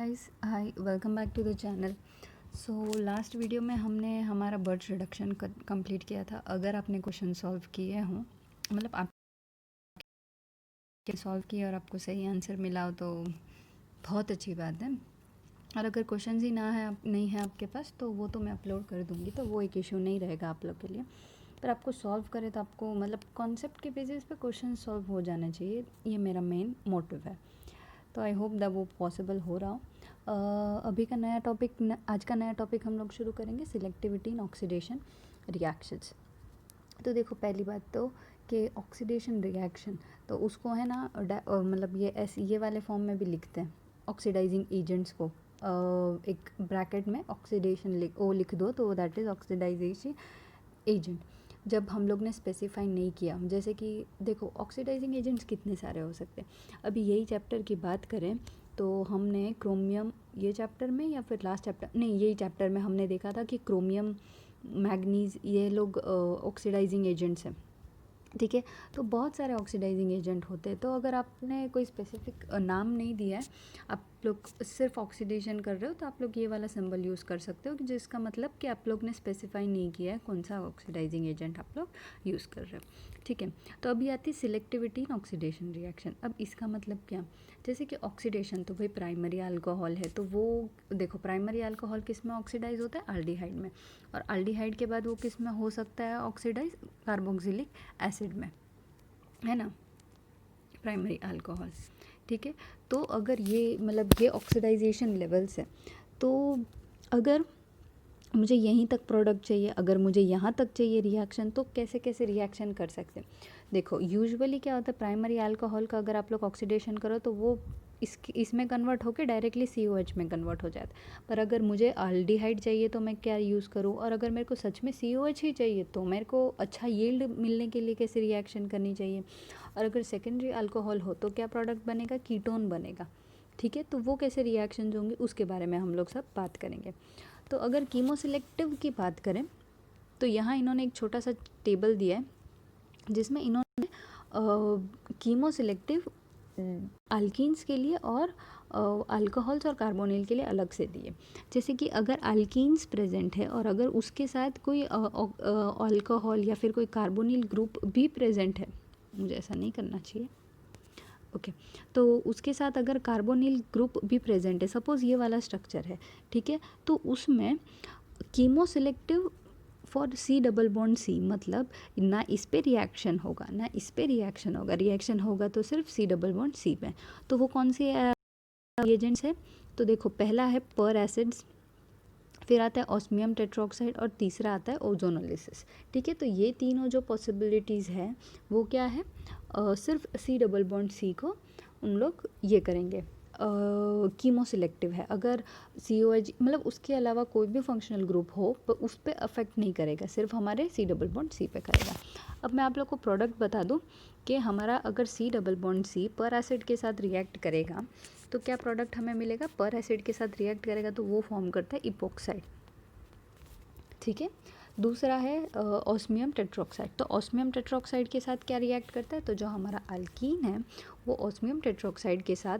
Guys, hi, welcome back to the channel. So last video में हमने हमारा Birch reduction complete किया था। अगर आपने क्वेश्चन सॉल्व किए हों, मतलब आप सॉल्व किए और आपको सही आंसर मिला हो तो बहुत अच्छी बात है। और अगर क्वेश्चन ही नहीं है आपके पास तो वो तो मैं अपलोड कर दूँगी, तो वो एक इशू नहीं रहेगा आप लोग के लिए। पर आपको सॉल्व करे तो आपको मतलब कॉन्सेप्ट के बेसिस पे क्वेश्चन सॉल्व हो जाना चाहिए, ये मेरा मेन मोटिव है। तो आई होप दैट वो पॉसिबल हो रहा हो। अभी का नया टॉपिक, आज का नया टॉपिक हम लोग शुरू करेंगे, सिलेक्टिविटी इन ऑक्सीडेशन रिएक्शंस। तो देखो, पहली बात तो कि ऑक्सीडेशन रिएक्शन तो उसको है ना मतलब ये वाले फॉर्म में भी लिखते हैं, ऑक्सीडाइजिंग एजेंट्स को। एक ब्रैकेट में ऑक्सीडेशन लिख दो तो दैट इज़ ऑक्सीडाइजेशन एजेंट। जब हम लोग ने स्पेसिफाई नहीं किया, जैसे कि देखो ऑक्सीडाइजिंग एजेंट्स कितने सारे हो सकते हैं। अभी यही चैप्टर की बात करें तो हमने क्रोमियम, ये चैप्टर में या फिर लास्ट चैप्टर, नहीं यही चैप्टर में हमने देखा था कि क्रोमियम, मैग्नीज, ये लोग ऑक्सीडाइजिंग एजेंट्स हैं। ठीक है, तो बहुत सारे ऑक्सीडाइजिंग एजेंट होते हैं। तो अगर आपने कोई स्पेसिफिक नाम नहीं दिया है, आप लोग सिर्फ ऑक्सीडेशन कर रहे हो, तो आप लोग ये वाला सिंबल यूज़ कर सकते हो कि जिसका मतलब कि आप लोग ने स्पेसिफाई नहीं किया है कौन सा ऑक्सीडाइजिंग एजेंट आप लोग यूज़ कर रहे हो। ठीक है, तो अभी आती है सिलेक्टिविटी इन ऑक्सीडेशन रिएक्शन। अब इसका मतलब क्या, जैसे कि ऑक्सीडेशन तो भाई प्राइमरी अल्कोहल है, तो वो देखो प्राइमरी अल्कोहल किस में ऑक्सीडाइज होता है, अल्डिहाइड में। और अल्डिहाइड के बाद वो किस में हो सकता है ऑक्सीडाइज, कार्बोक्सिलिक एसिड में, है ना, प्राइमरी अल्कोहल। ठीक है, तो अगर ये मतलब ये ऑक्सीडाइजेशन लेवल्स है, तो अगर मुझे यहीं तक प्रोडक्ट चाहिए, अगर मुझे यहाँ तक चाहिए रिएक्शन, तो कैसे कैसे रिएक्शन कर सकते हैं। देखो यूजुअली क्या होता है, प्राइमरी अल्कोहल का अगर आप लोग ऑक्सीडेशन करो तो वो इसमें कन्वर्ट होकर डायरेक्टली COH में कन्वर्ट हो जाता है। पर अगर मुझे अल्डिहाइड चाहिए तो मैं क्या यूज़ करूँ, और अगर मेरे को सच में COH ही चाहिए तो मेरे को अच्छा यील्ड मिलने के लिए कैसे रिएक्शन करनी चाहिए। और अगर सेकेंडरी अल्कोहल हो तो क्या प्रोडक्ट बनेगा, कीटोन बनेगा। ठीक है, तो वो कैसे रिएक्शंस होंगे उसके बारे में हम लोग सब बात करेंगे। तो अगर कीमो सिलेक्टिव की बात करें तो यहाँ इन्होंने एक छोटा सा टेबल दिया है जिसमें इन्होंने कीमो सिलेक्टिव अल्कीन्स के लिए और अल्कोहल्स और कार्बोनिल के लिए अलग से दिए। जैसे कि अगर अल्कीन्स प्रेजेंट है और अगर उसके साथ कोई अल्कोहल या फिर कोई कार्बोनिल ग्रुप भी प्रेजेंट है, मुझे ऐसा नहीं करना चाहिए, ओके तो उसके साथ अगर कार्बोनिल ग्रुप भी प्रेजेंट है, सपोज़ ये वाला स्ट्रक्चर है, ठीक है, तो उसमें कीमो सिलेक्टिव फॉर C+C, मतलब ना इस पे रिएक्शन होगा ना इस पे रिएक्शन होगा, रिएक्शन होगा तो सिर्फ C+C पे। तो वो कौन सी एजेंट्स है, तो देखो पहला है पर एसिड्स, फिर आता है ऑस्मियम टेट्रोक्साइड और तीसरा आता है ओजोनोलिसिस। ठीक है, तो ये तीनों जो पॉसिबिलिटीज़ है वो क्या है, सिर्फ C+C को उन लोग ये करेंगे, कीमो सिलेक्टिव है। अगर COH मतलब उसके अलावा कोई भी फंक्शनल ग्रुप हो तो उस पर अफेक्ट नहीं करेगा, सिर्फ हमारे C+C पे करेगा। अब मैं आप लोग को प्रोडक्ट बता दूं कि हमारा अगर C+C पर एसिड के साथ रिएक्ट करेगा तो क्या प्रोडक्ट हमें मिलेगा, पर एसिड के साथ रिएक्ट करेगा तो वो फॉर्म करता है इपोक्साइड। ठीक है, दूसरा है ऑस्मियम टेट्रोक्साइड। तो ऑस्मियम टेट्रोक्साइड के साथ क्या रिएक्ट करता है, तो जो हमारा अल्कीन है वो ऑस्मियम टेट्रोक्साइड के साथ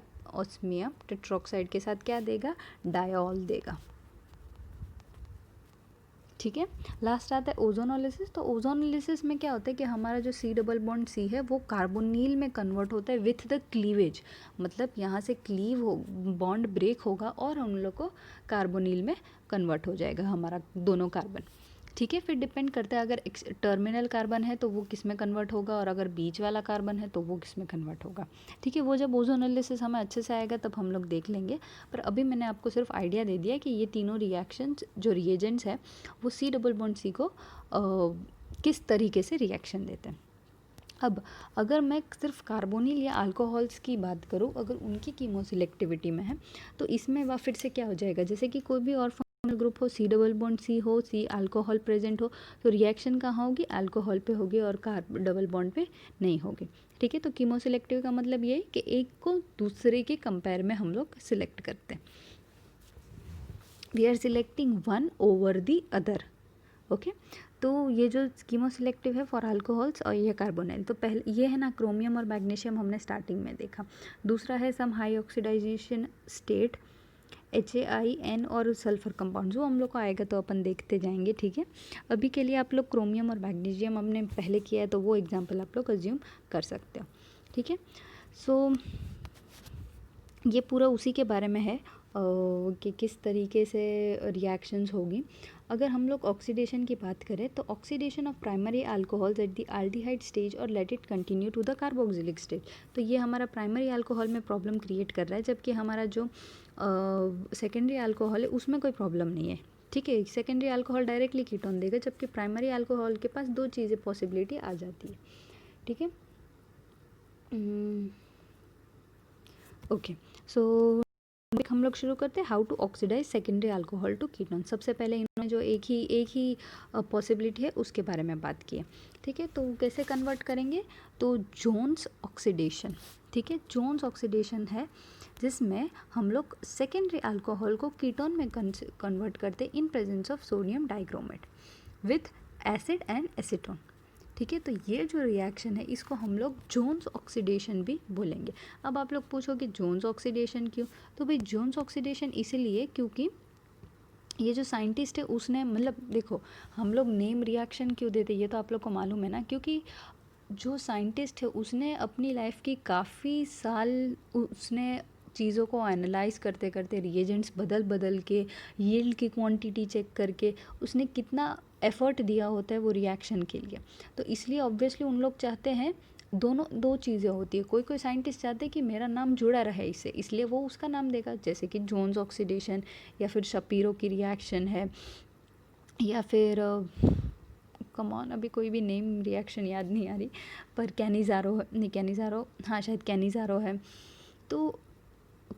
क्या देगा, डायोल देगा। ठीक है, लास्ट आता है ओजोनोलिसिस। तो ओजोनोलिसिस में क्या होता है कि हमारा जो C+C है वो कार्बोनिल में कन्वर्ट होता है विथ द क्लीवेज, मतलब यहाँ से क्लीव हो, बॉन्ड ब्रेक होगा और हम लोग को कार्बोनिल में कन्वर्ट हो जाएगा हमारा दोनों कार्बन। ठीक है, फिर डिपेंड करता है अगर टर्मिनल कार्बन है तो वो किस में कन्वर्ट होगा, और अगर बीच वाला कार्बन है तो वो किस में कन्वर्ट होगा। ठीक है, वो जब ओजोनोलिसिस हमें अच्छे से आएगा तब हम लोग देख लेंगे। पर अभी मैंने आपको सिर्फ आइडिया दे दिया कि ये तीनों रिएक्शंस जो रिएजेंट्स हैं वो C+C को किस तरीके से रिएक्शन देते हैं। अब अगर मैं सिर्फ कार्बोनिल या अल्कोहल्स की बात करूँ, अगर उनकी कीमो सिलेक्टिविटी में है तो इसमें वह फिर से क्या हो जाएगा, जैसे कि कोई भी और फंक्शनल ग्रुप हो, C+C हो, C अल्कोहल प्रेजेंट हो, तो रिएक्शन कहाँ होगी, अल्कोहल पे होगी और डबल बॉन्ड पे नहीं होगी। ठीक है, तो कीमो सिलेक्टिव का मतलब ये है कि एक को दूसरे के कंपेयर में हम लोग सिलेक्ट करते हैं, we are selecting one over the other. Okay, तो ये जो कीमो सिलेक्टिव है फॉर अल्कोहल्स और ये कार्बोनिल, तो पहले ये है ना क्रोमियम और मैग्नीशियम हमने स्टार्टिंग में देखा। दूसरा है some high oxidization state HAIN और सल्फर कंपाउंड जो हम लोग को आएगा तो अपन देखते जाएंगे, ठीक है। अभी के लिए आप लोग क्रोमियम और मैग्नीशियम हमने पहले किया है तो वो एग्जाम्पल आप लोग अज्यूम कर सकते हो, ठीक है। सो ये पूरा उसी के बारे में है कि किस तरीके से रिएक्शंस होगी। अगर हम लोग ऑक्सीडेशन की बात करें तो oxidation of primary alcohols at the aldehyde stage और let it continue to the carboxylic stage. तो ये हमारा प्राइमरी अल्कोहल में प्रॉब्लम क्रिएट कर रहा है, जबकि हमारा जो सेकेंडरी अल्कोहल है उसमें कोई प्रॉब्लम नहीं है, ठीक है। सेकेंडरी अल्कोहल डायरेक्टली कीटोन देगा, जबकि प्राइमरी अल्कोहल के पास दो चीज़ें पॉसिबिलिटी आ जाती है, ठीक है। ओके, सो हम लोग शुरू करते हैं how to oxidize secondary alcohol to ketone. सबसे पहले इन्होंने जो एक ही पॉसिबिलिटी है उसके बारे में बात की है, ठीक है। तो कैसे कन्वर्ट करेंगे, तो जोन्स ऑक्सीडेशन, ठीक है। जोन्स ऑक्सीडेशन है जिसमें हम लोग सेकेंडरी अल्कोहल को कीटोन में कन्वर्ट करते in presence of sodium dichromate with acid and acetone, ठीक है। तो ये जो रिएक्शन है इसको हम लोग जोन्स ऑक्सीडेशन भी बोलेंगे। अब आप लोग पूछोगे जोन्स ऑक्सीडेशन क्यों, तो भाई जोन्स ऑक्सीडेशन इसीलिए क्योंकि ये जो साइंटिस्ट है उसने, मतलब देखो हम लोग नेम रिएक्शन क्यों देते ये तो आप लोग को मालूम है ना, क्योंकि जो साइंटिस्ट है उसने अपनी लाइफ की काफ़ी साल उसने चीज़ों को एनालाइज करते करते रिएजेंट्स बदल बदल के यील्ड की क्वांटिटी चेक करके उसने कितना एफर्ट दिया होता है वो रिएक्शन के लिए। तो इसलिए ऑब्वियसली उन लोग चाहते हैं दो चीज़ें होती है। कोई साइंटिस्ट चाहते हैं कि मेरा नाम जुड़ा रहे इससे, इसलिए वो उसका नाम देगा, जैसे कि जोन्स ऑक्सीडेशन या फिर शपीरो की रिएक्शन है या फिर कमॉन अभी कोई भी नेम रिएक्शन याद नहीं आ रही, पर कैनिज़ारो हाँ शायद कैनिज़ारो है, तो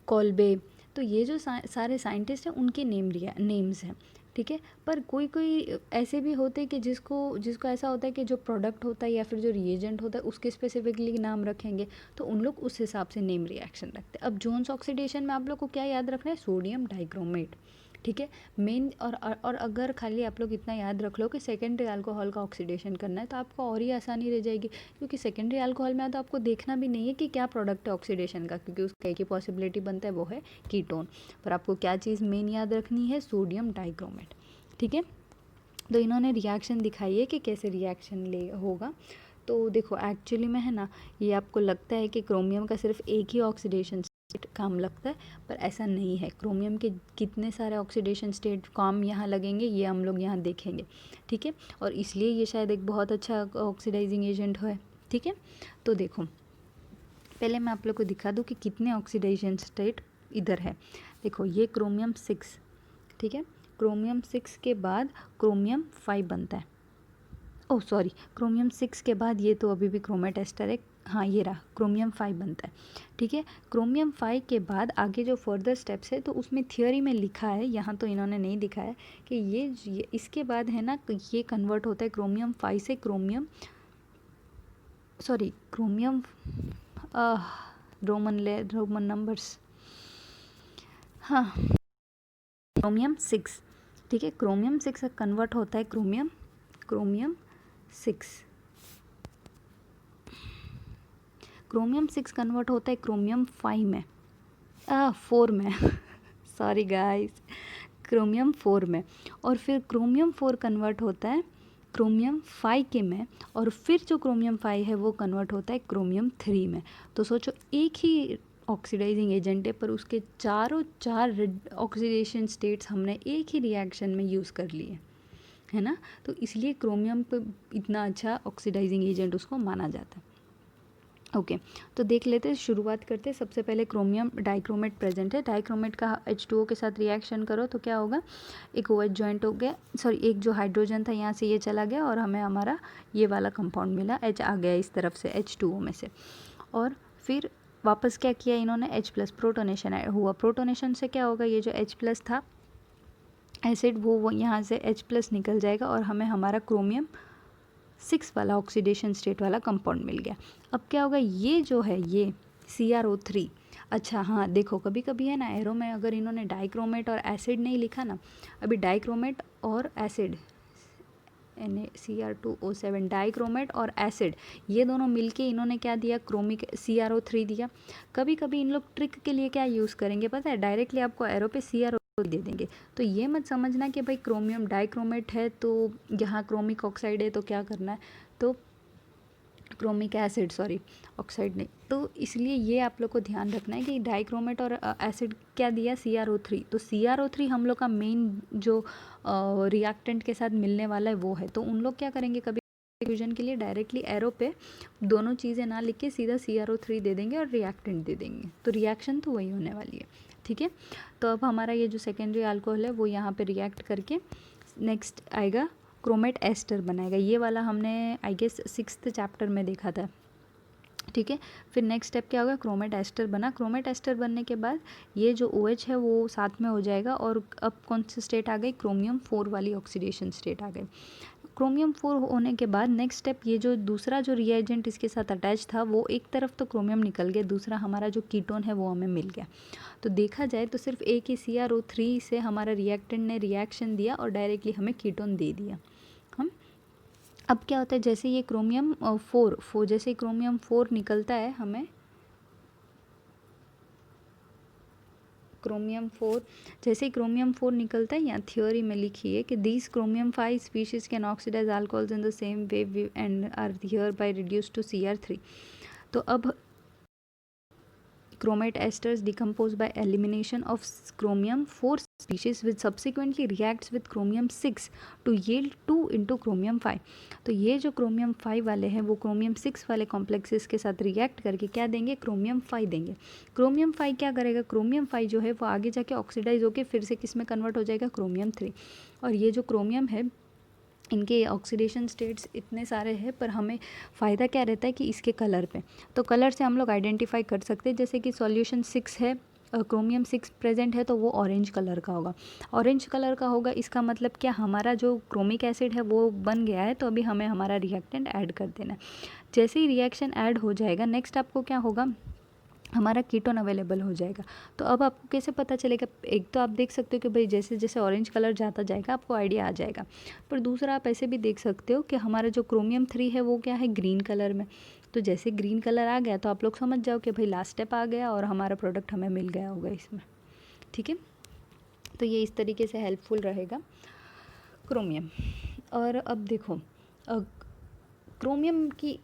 कोल्बे। तो ये जो सारे साइंटिस्ट हैं उनके नेम्स हैं, ठीक है। पर कोई ऐसे भी होते हैं कि जिसको ऐसा होता है कि जो प्रोडक्ट होता है या फिर जो रिएजेंट होता है उसके स्पेसिफिकली नाम रखेंगे, तो उन लोग उस हिसाब से नेम रिएक्शन रखते हैं। अब जोन्स ऑक्सीडेशन में आप लोग को क्या याद रखना है, सोडियम डाइक्रोमेट, ठीक है। मेन और अगर खाली आप लोग इतना याद रख लो कि सेकेंडरी अल्कोहल का ऑक्सीडेशन करना है तो आपको और ही आसानी रह जाएगी, क्योंकि सेकेंडरी अल्कोहल में तो आपको देखना भी नहीं है कि क्या प्रोडक्ट है ऑक्सीडेशन का, क्योंकि उसका एक ही पॉसिबिलिटी बनता है वो है कीटोन। पर आपको क्या चीज़ मेन याद रखनी है, सोडियम डाइक्रोमेट, ठीक है। तो इन्होंने रिएक्शन दिखाई है कि कैसे रिएक्शन होगा। तो देखो एक्चुअली में है ना, ये आपको लगता है कि क्रोमियम का सिर्फ एक ही ऑक्सीडेशन स्टेट काम लगता है, पर ऐसा नहीं है। क्रोमियम के कितने सारे ऑक्सीडेशन स्टेट काम यहाँ लगेंगे ये हम लोग यहाँ देखेंगे, ठीक है। और इसलिए ये शायद एक बहुत अच्छा ऑक्सीडाइजिंग एजेंट है, ठीक है। तो देखो पहले मैं आप लोग को दिखा दूँ कि कितने ऑक्सीडेशन स्टेट इधर है। देखो ये क्रोमियम 6, ठीक है। क्रोमियम 6 के बाद क्रोमियम 5 बनता है, ओह सॉरी क्रोमियम 6 के बाद ये तो अभी भी क्रोमेट एस्टर है, हाँ ये रहा, क्रोमियम 5 बनता है, ठीक है। क्रोमियम 5 के बाद आगे जो फर्दर स्टेप्स है तो उसमें थियोरी में लिखा है, यहाँ तो इन्होंने नहीं दिखाया कि ये इसके बाद है ना ये कन्वर्ट होता है क्रोमियम 5 से क्रोमियम रोमन नंबर्स, हाँ क्रोमियम 6, ठीक है। क्रोमियम 6 कन्वर्ट होता है क्रोमियम 6, क्रोमियम 6 कन्वर्ट होता है क्रोमियम 5 में 4 में सॉरी गाइस, क्रोमियम 4 में, और फिर क्रोमियम 4 कन्वर्ट होता है क्रोमियम 5 के में, और फिर जो क्रोमियम 5 है वो कन्वर्ट होता है क्रोमियम 3 में। तो सोचो एक ही ऑक्सीडाइजिंग एजेंट है पर उसके चार ऑक्सीडेशन स्टेट्स हमने एक ही रिएक्शन में यूज़ कर लिए, है ना। तो इसलिए क्रोमियम पे इतना अच्छा ऑक्सीडाइजिंग एजेंट उसको माना जाता है। ओके तो देख लेते हैं, शुरुआत करते हैं। सबसे पहले क्रोमियम डाइक्रोमेट प्रेजेंट है, डाइक्रोमेट का H2O के साथ रिएक्शन करो तो क्या होगा, एक OH जॉइंट हो गया, सॉरी एक जो हाइड्रोजन था यहाँ से ये चला गया और हमें हमारा ये वाला कंपाउंड मिला, H आ गया इस तरफ से H2O में से, और फिर वापस क्या किया इन्होंने, H+ प्रोटोनेशन हुआ। प्रोटोनेशन से क्या होगा, ये जो H+ था एसिड वो यहाँ से H+ निकल जाएगा और हमें हमारा क्रोमियम 6 वाला ऑक्सीडेशन स्टेट वाला कंपाउंड मिल गया। अब क्या होगा, ये जो है ये CrO3, अच्छा हाँ देखो कभी कभी है ना एरो में अगर इन्होंने डाइक्रोमेट और एसिड नहीं लिखा ना, अभी डाइक्रोमेट और एसिड Na Cr2O7 डाइक्रोमेट और एसिड, ये दोनों मिलके इन्होंने क्या दिया, क्रोमिक CrO3 दिया। कभी कभी इन लोग ट्रिक के लिए क्या यूज़ करेंगे पता है, डायरेक्टली आपको एरो पे CrO दे देंगे। तो ये मत समझना कि भाई क्रोमियम डाइक्रोमेट है तो यहाँ क्रोमिक ऑक्साइड है तो क्या करना है, तो क्रोमिक एसिड, सॉरी ऑक्साइड नहीं। तो इसलिए ये आप लोग को ध्यान रखना है कि डाइक्रोमेट और एसिड क्या दिया, CrO3। तो CrO3 हम लोग का मेन जो रिएक्टेंट के साथ मिलने वाला है वो है। तो उन लोग क्या करेंगे, कभी फ्यूजन के लिए डायरेक्टली एरो पे दोनों चीज़ें ना लिख के सीधा CrO3 दे देंगे और रिएक्टेंट दे देंगे, तो रिएक्शन तो वही होने वाली है। ठीक है, तो अब हमारा ये जो सेकेंडरी अल्कोहल है वो यहाँ पे रिएक्ट करके नेक्स्ट आएगा क्रोमेट एस्टर बनाएगा। ये वाला हमने आई गेस 6th चैप्टर में देखा था। ठीक है, फिर नेक्स्ट स्टेप क्या होगा, क्रोमेट एस्टर बना। क्रोमेट एस्टर बनने के बाद ये जो OH है वो साथ में हो जाएगा और अब कौन सी स्टेट आ गई, क्रोमियम 4 वाली ऑक्सीडेशन स्टेट आ गई। क्रोमियम 4 होने के बाद नेक्स्ट स्टेप, ये जो दूसरा जो रिएजेंट इसके साथ अटैच था वो एक तरफ तो क्रोमियम निकल गया, दूसरा हमारा जो कीटोन है वो हमें मिल गया। तो देखा जाए तो सिर्फ एक ही CrO3 से हमारा रिएक्टेंट ने रिएक्शन दिया और डायरेक्टली हमें कीटोन दे दिया। हम अब क्या होता है, जैसे ये क्रोमियम 4 जैसे क्रोमियम 4 निकलता है, हमें क्रोमियम 4 जैसे ही क्रोमियम 4 निकलता है, यहाँ थ्योरी में लिखी है कि these chromium 5 species can oxidize alcohols in the same way and are hereby reduce to Cr3। तो अब chromate esters decompose by elimination of chromium 4 species which subsequently reacts with chromium 6 to yield 2 into chromium 5। तो ये जो chromium 5 वाले हैं वो chromium 6 वाले complexes के साथ react करके क्या देंगे, chromium 5 देंगे। chromium 5 क्या करेगा, chromium 5 जो है वो आगे जाके ऑक्सीडाइज होकर फिर से किस में कन्वर्ट हो जाएगा, chromium 3। और ये जो chromium है इनके ऑक्सीडेशन स्टेट्स इतने सारे हैं, पर हमें फ़ायदा क्या रहता है कि इसके कलर पे, तो कलर से हम लोग आइडेंटिफाई कर सकते हैं। जैसे कि सॉल्यूशन 6 है, क्रोमियम 6 प्रेजेंट है तो वो ऑरेंज कलर का होगा। ऑरेंज कलर का होगा इसका मतलब क्या, हमारा जो क्रोमिक एसिड है वो बन गया है, तो अभी हमें हमारा रिएक्टेंट ऐड कर देना है। जैसे ही रिएक्शन ऐड हो जाएगा, नेक्स्ट आपको क्या होगा, हमारा कीटोन अवेलेबल हो जाएगा। तो अब आपको कैसे पता चलेगा, एक तो आप देख सकते हो कि भाई जैसे जैसे ऑरेंज कलर जाता जाएगा आपको आइडिया आ जाएगा, पर दूसरा आप ऐसे भी देख सकते हो कि हमारा जो क्रोमियम 3 है वो क्या है, ग्रीन कलर में। तो जैसे ग्रीन कलर आ गया तो आप लोग समझ जाओ कि भाई लास्ट स्टेप आ गया और हमारा प्रोडक्ट हमें मिल गया होगा इसमें। ठीक है, तो ये इस तरीके से हेल्पफुल रहेगा क्रोमियम। और अब देखो क्रोमियम की,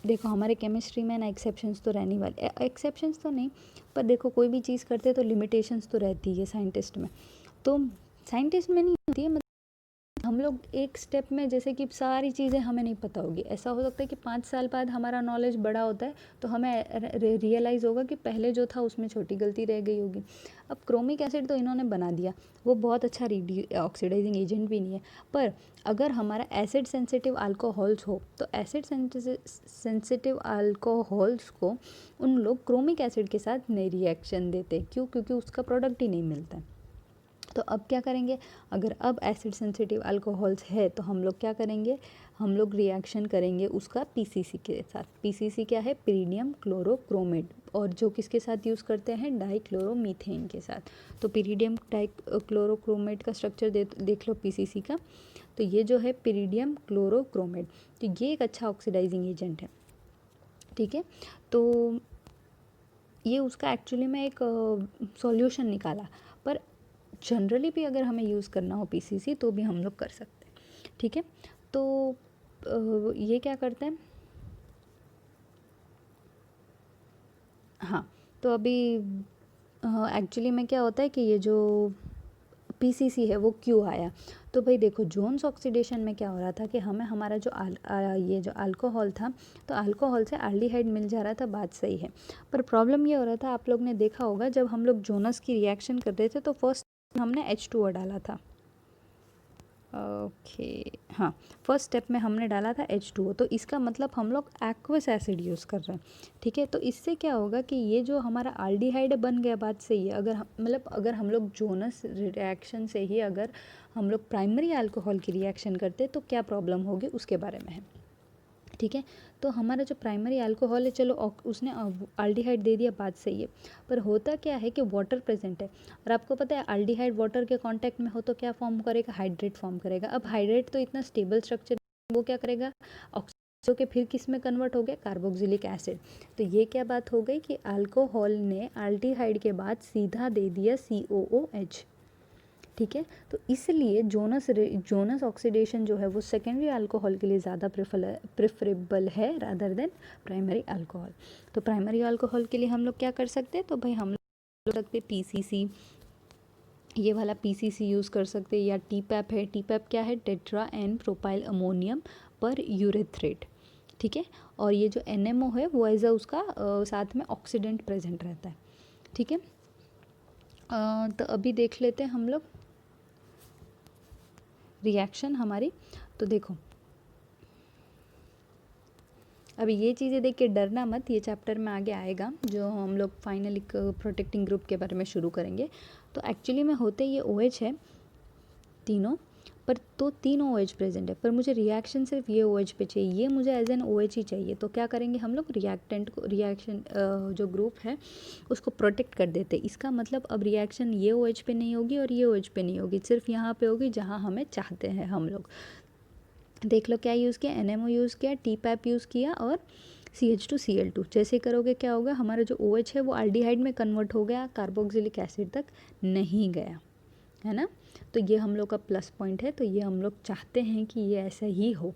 देखो हमारे केमिस्ट्री में ना एक्सेप्शंस तो रहने वाले, एक्सेप्शंस तो नहीं, पर देखो कोई भी चीज़ करते तो लिमिटेशंस तो रहती है साइंटिस्ट में। तो साइंटिस्ट में नहीं होती है, मतलब हम लोग एक स्टेप में, जैसे कि सारी चीज़ें हमें नहीं पता होगी, ऐसा हो सकता है कि 5 साल बाद हमारा नॉलेज बड़ा होता है तो हमें रियलाइज़ होगा कि पहले जो था उसमें छोटी गलती रह गई होगी। अब क्रोमिक एसिड तो इन्होंने बना दिया, वो बहुत अच्छा ऑक्सीडाइजिंग एजेंट भी नहीं है, पर अगर हमारा एसिड सेंसिटिव अल्कोहल्स हो तो एसिड सेंसिटिव अल्कोहल्स को उन लोग क्रोमिक एसिड के साथ नहीं रिएक्शन देते। क्यों, क्योंकि उसका प्रोडक्ट ही नहीं मिलता है। तो अब क्या करेंगे, अगर अब एसिड सेंसिटिव अल्कोहल्स है तो हम लोग क्या करेंगे, हम लोग रिएक्शन करेंगे उसका PCC के साथ। PCC क्या है, पिरीडियम क्लोरोक्रोमेट, और जो किसके साथ यूज़ करते हैं, डाइक्लोरोमीथेन के साथ। तो पिरीडियम क्लोरोक्रोमेट का स्ट्रक्चर देख लो PCC का। तो ये जो है पिरीडियम क्लोरोक्रोमेट, तो ये एक अच्छा ऑक्सीडाइजिंग एजेंट है। ठीक है, तो ये उसका एक्चुअली में एक सॉल्यूशन निकाला, पर जनरली भी अगर हमें यूज़ करना हो PCC तो भी हम लोग कर सकते हैं। ठीक है, तो ये क्या करते हैं, हाँ, तो अभी एक्चुअली में क्या होता है कि ये जो PCC है वो क्यों आया, तो भाई देखो जोन्स ऑक्सीडेशन में क्या हो रहा था कि हमें हमारा जो ये जो अल्कोहल था, तो अल्कोहल से एल्डिहाइड मिल जा रहा था, बात सही है, पर प्रॉब्लम ये हो रहा था, आप लोग ने देखा होगा जब हम लोग जोनस की रिएक्शन कर रहे थे तो फर्स्ट हमने H2O डाला था। ओके, हाँ, फर्स्ट स्टेप में हमने डाला था H2O, तो इसका मतलब हम लोग एक्वस एसिड यूज़ कर रहे हैं। ठीक है, तो इससे क्या होगा कि ये जो हमारा एल्डिहाइड बन गया, बात सही है, अगर मतलब अगर हम लोग जोनस रिएक्शन से ही अगर हम लोग प्राइमरी अल्कोहल की रिएक्शन करते तो क्या प्रॉब्लम होगी उसके बारे में है। ठीक है। तो हमारा जो प्राइमरी अल्कोहल है, चलो उसने अल्डिहाइड दे दिया, बात सही है, पर होता क्या है कि वाटर प्रेजेंट है, और आपको पता है अल्डिहाइड वाटर के कांटेक्ट में हो तो क्या फॉर्म करेगा, हाइड्रेट फॉर्म करेगा। अब हाइड्रेट तो इतना स्टेबल स्ट्रक्चर, वो क्या करेगा, ऑक्सीजन के फिर किस में कन्वर्ट हो गया, कार्बोक्सिलिक एसिड। तो ये क्या बात हो गई कि अल्कोहल ने अल्डिहाइड के बाद सीधा दे दिया COOH। ठीक है। तो इसलिए जोनस ऑक्सीडेशन जो है वो सेकेंडरी अल्कोहल के लिए ज़्यादा प्रेफरेबल है रादर देन प्राइमरी अल्कोहल। तो प्राइमरी अल्कोहल के लिए हम लोग क्या कर सकते हैं, तो भाई हम लोग सकते PCC, ये वाला PCC यूज़ कर सकते हैं, या TPAP है। TPAP क्या है, टेट्रा एन प्रोपाइल अमोनियम पर यूरेथ्रेट। ठीक है। और ये जो NMO है वो एज अ उसका साथ में ऑक्सीडेंट प्रेजेंट रहता है। ठीक है। तो अभी देख लेते हैं हम लोग रिएक्शन हमारी। तो देखो, अभी ये चीज़ें देख के डरना मत, ये चैप्टर में आगे आएगा जो हम लोग फाइनल एक प्रोटेक्टिंग ग्रुप के बारे में शुरू करेंगे। तो एक्चुअली में होते ये OH है तीनों, पर तो तीनों OH प्रेजेंट है, पर मुझे रिएक्शन सिर्फ ये OH पे चाहिए, ये मुझे एज एन OH ही चाहिए। तो क्या करेंगे हम लोग, रिएक्टेंट को, रिएक्शन जो ग्रुप है उसको प्रोटेक्ट कर देते। इसका मतलब अब रिएक्शन ये OH पे नहीं होगी और ये OH पे नहीं होगी, सिर्फ यहाँ पे होगी जहाँ हमें चाहते हैं हम लोग। देख लो क्या यूज़ किया, NMO यूज़ किया, TPAP यूज़ किया और CH2Cl2। जैसे करोगे क्या होगा, हमारा जो OH है वो अल्डिहाइड में कन्वर्ट हो गया, कार्बोक्सिलिक एसिड तक नहीं गया, है ना। तो ये हम लोग का प्लस पॉइंट है, तो ये हम लोग चाहते हैं कि ये ऐसा ही हो।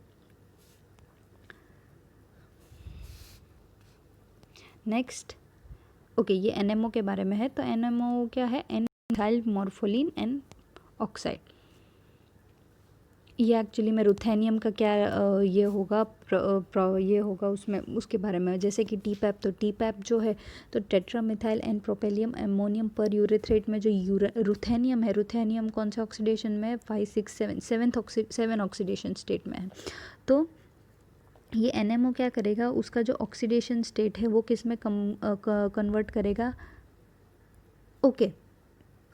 नेक्स्ट, ओके, ये NMO के बारे में है। तो NMO क्या है, एन मॉर्फोलिन एन ऑक्साइड। ये एक्चुअली में रुथेनियम का क्या ये होगा, ये होगा उसमें, उसके बारे में। जैसे कि TPAP, तो TPAP जो है तो टेट्रामिथाइल एंड प्रोपेलियम एमोनियम पर यूरेथ्रेट में जो रुथेनियम है, रुथेनियम कौन सा ऑक्सीडेशन में है, 5 6 7 7 ऑक्सीडेशन स्टेट में है। तो ये NMO क्या करेगा, उसका जो ऑक्सीडेशन स्टेट है वो किस में कन्वर्ट करेगा, ओके,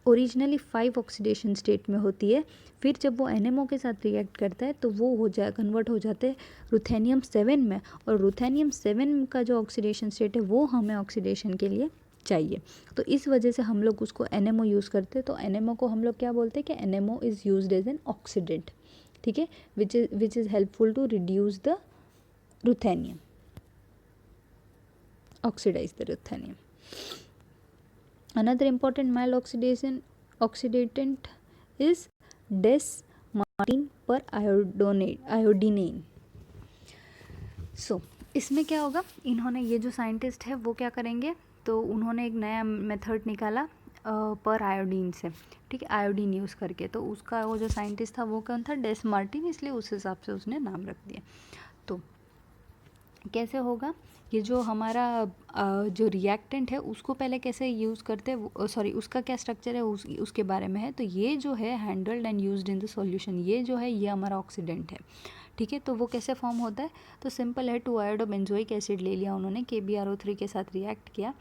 ओरिजिनली 5 ऑक्सीडेशन स्टेट में होती है, फिर जब वो NMO के साथ रिएक्ट करता है तो वो हो जाए, कन्वर्ट हो जाते हैं रुथेनियम 7 में, और रुथेनियम 7 का जो ऑक्सीडेशन स्टेट है वो हमें ऑक्सीडेशन के लिए चाहिए। तो इस वजह से हम लोग उसको NMO यूज़ करते हैं। तो NMO को हम लोग क्या बोलते हैं कि NMO is used as an oxidant. ठीक है, which is helpful to reduce the ruthenium, oxidize the ruthenium. Another important mild oxidant is Des-Martin per iodinane. So, इसमें क्या होगा, इन्होंने, ये जो साइंटिस्ट है वो क्या करेंगे, तो उन्होंने एक नया मेथड निकाला पर आयोडीन से। ठीक है, आयोडीन यूज़ करके। तो उसका वो जो साइंटिस्ट था वो कौन था, डेस मार्टिन, इसलिए उस हिसाब से उसने नाम रख दिया। तो कैसे होगा, ये जो हमारा जो रिएक्टेंट है उसको पहले कैसे यूज़ करते हैं, सॉरी उसका क्या स्ट्रक्चर है उसके बारे में है। तो ये जो है handled and used in the solution, ये जो है ये हमारा ऑक्सीडेंट है। ठीक है, तो वो कैसे फॉर्म होता है, तो सिंपल है, 2 आयोडोबेंजोइक एसिड ले लिया उन्होंने, KbRO3 के साथ रिएक्ट किया,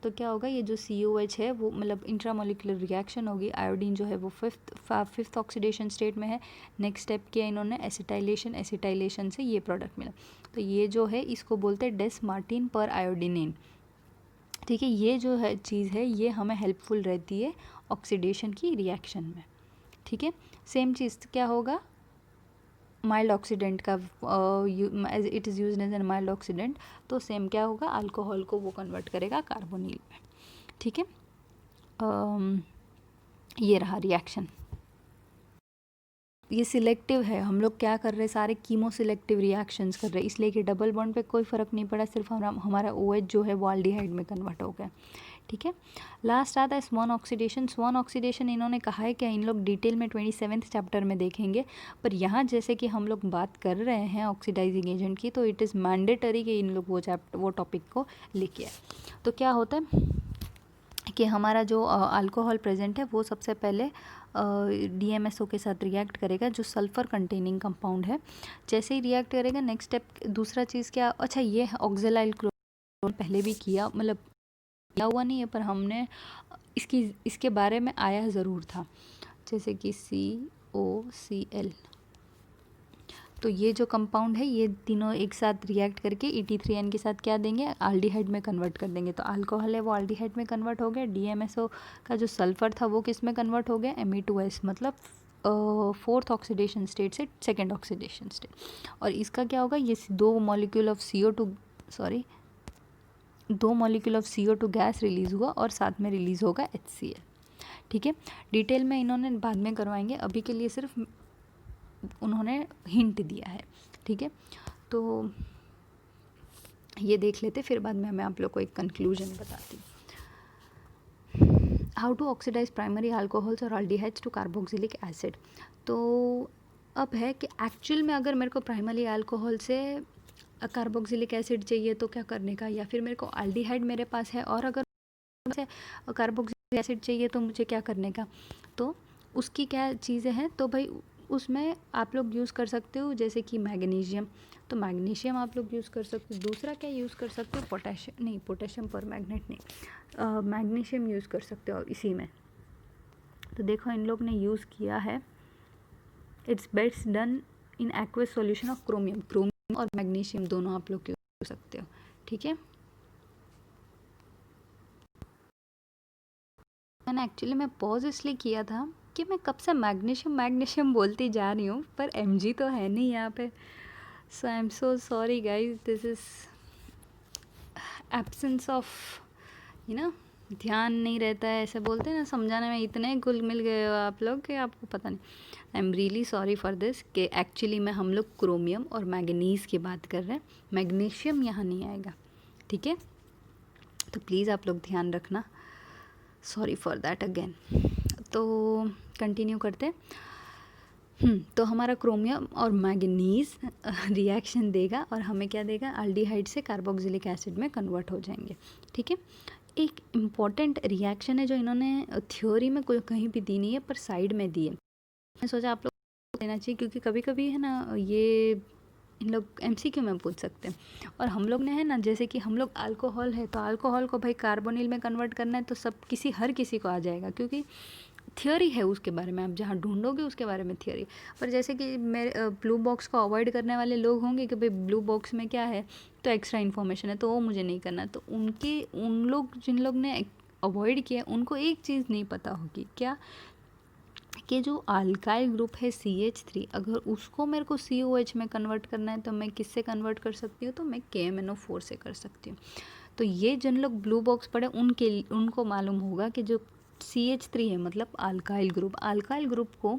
तो क्या होगा, ये जो COH है वो मतलब इंट्रामोलिकुलर रिएक्शन होगी, आयोडीन जो है वो फिफ्थ ऑक्सीडेशन स्टेट में है। नेक्स्ट स्टेप किया इन्होंने एसिटाइलेशन, एसिटाइलेशन से ये प्रोडक्ट मिला। तो ये जो है इसको बोलते हैं डेस मार्टिन पर आयोडिनेन। ठीक है, ये जो है चीज़ है ये हमें हेल्पफुल रहती है ऑक्सीडेशन की रिएक्शन में। ठीक है, सेम चीज़ क्या होगा, माइल्ड ऑक्सीडेंट का, as it is used as an mild oxidant, तो सेम क्या होगा, अल्कोहल को वो कन्वर्ट करेगा कार्बोनिल में। ठीक है, ये रहा रिएक्शन। ये सिलेक्टिव है, हम लोग क्या कर रहे हैं, सारे कीमो सिलेक्टिव रिएक्शंस कर रहे हैं, इसलिए कि डबल बॉन्ड पे कोई फ़र्क नहीं पड़ा, सिर्फ हमारा OH जो है वो एल्डिहाइड में कन्वर्ट हो गया। ठीक है, लास्ट आता है स्वान ऑक्सीडेशन। स्वान ऑक्सीडेशन इन्होंने कहा है कि इन लोग डिटेल में 27th चैप्टर में देखेंगे, पर यहाँ जैसे कि हम लोग बात कर रहे हैं ऑक्सीडाइजिंग एजेंट की, तो इट इज़ मैंडेटरी कि इन लोग वो टॉपिक को लेके आए। तो क्या होता है कि हमारा जो अल्कोहल प्रेजेंट है वो सबसे पहले DMSO के साथ रिएक्ट करेगा, जो सल्फ़र कंटेनिंग कंपाउंड है। जैसे ही रिएक्ट करेगा, नेक्स्ट स्टेप दूसरा चीज़ क्या, अच्छा ये ऑक्जेलाइल क्लोराइड पहले भी किया, मतलब किया हुआ नहीं है, पर हमने इसके बारे में आया ज़रूर था, जैसे कि COCl। तो ये जो कंपाउंड है ये तीनों एक साथ रिएक्ट करके ET3N के साथ क्या देंगे, अल्डिहाइड में कन्वर्ट कर देंगे। तो अल्कोहल है वो अल्डिहाइड में कन्वर्ट हो गया, DMSO का जो सल्फर था वो किस में कन्वर्ट हो गया, Me2S, मतलब फोर्थ ऑक्सीडेशन स्टेट से सेकेंड ऑक्सीडेशन स्टेट। और इसका क्या होगा, ये दो molecule of CO2 gas release हुआ और साथ में रिलीज़ होगा HCl। ठीक है, डिटेल में इन्होंने बाद में करवाएंगे, अभी के लिए सिर्फ उन्होंने हिंट दिया है। ठीक है, तो ये देख लेते, फिर बाद में मैं आप लोग को एक कंक्लूजन बताती हूँ। How to oxidize primary alcohols और अल्डिहाइड्स टू कार्बोक्सिलिक एसिड। तो अब है कि एक्चुअल में अगर मेरे को प्राइमरी अल्कोहल से कार्बोक्सिलिक एसिड चाहिए तो क्या करने का, या फिर मेरे को अल्डिहाइड मेरे पास है और अगर से कार्बोक्सिलिक एसिड चाहिए तो मुझे क्या करने का। तो उसकी क्या चीज़ें हैं, तो भाई उसमें आप लोग यूज़ कर सकते हो जैसे कि मैग्नीशियम, तो मैग्नीशियम आप लोग यूज़ कर सकते हो। दूसरा क्या यूज़ कर सकते हो, पोटेशियम, नहीं पोटेशियम पर मैग्नेट नहीं, मैग्नीशियम यूज़ कर सकते हो इसी में। तो देखो इन लोग ने यूज़ किया है, it's best done in aqueous solution of chromium और मैग्नीशियम दोनों आप लोग यूज़ कर सकते हो। ठीक है, मैंने एक्चुअली मैं पॉज इसलिए किया था कि मैं कब से मैग्नीशियम बोलती जा रही हूँ, पर Mg तो है नहीं यहाँ पे। So I am so sorry guys, this is absence of ध्यान नहीं रहता है, ऐसे बोलते हैं ना, समझाने में इतने घुल मिल गए हो आप लोग कि आपको पता नहीं। I am really sorry for this कि एक्चुअली में हम लोग क्रोमियम और मैग्नीज़ की बात कर रहे हैं, मैग्नीशियम यहाँ नहीं आएगा। ठीक है, तो प्लीज़ आप लोग ध्यान रखना, सॉरी फॉर दैट अगेन। तो कंटिन्यू करते हैं। तो हमारा क्रोमियम और मैग्नीज़ रिएक्शन देगा और हमें क्या देगा, अल्डिहाइड से कार्बोक्सिलिक एसिड में कन्वर्ट हो जाएंगे। ठीक है, एक इम्पॉर्टेंट रिएक्शन है जो इन्होंने थ्योरी में कोई कहीं भी दी नहीं है पर साइड में दी है, मैं सोचा आप लोग को देना चाहिए, क्योंकि कभी कभी है ना ये इन लोग MCQ में पूछ सकते हैं। और हम लोग ने है ना, जैसे कि हम लोग अल्कोहल है तो अल्कोहल को भाई कार्बोनिल में कन्वर्ट करना है, तो सब हर किसी को आ जाएगा, क्योंकि थियोरी है उसके बारे में, आप जहाँ ढूंढोगे उसके बारे में थियोरी। पर जैसे कि मेरे ब्लू बॉक्स को अवॉइड करने वाले लोग होंगे कि भाई ब्लू बॉक्स में क्या है, तो एक्स्ट्रा इन्फॉर्मेशन है, तो वो मुझे नहीं करना। तो उन लोग जिन लोग ने अवॉइड किया उनको एक चीज़ नहीं पता होगी, क्या कि जो अल्काइल ग्रुप है CH3, अगर उसको मेरे को COH में कन्वर्ट करना है तो मैं किससे कन्वर्ट कर सकती हूँ, तो मैं KMNO4 से कर सकती हूँ। तो ये जिन लोग ब्लू बॉक्स पढ़े उनको मालूम होगा कि जो CH3 है मतलब अल्काइल ग्रुप को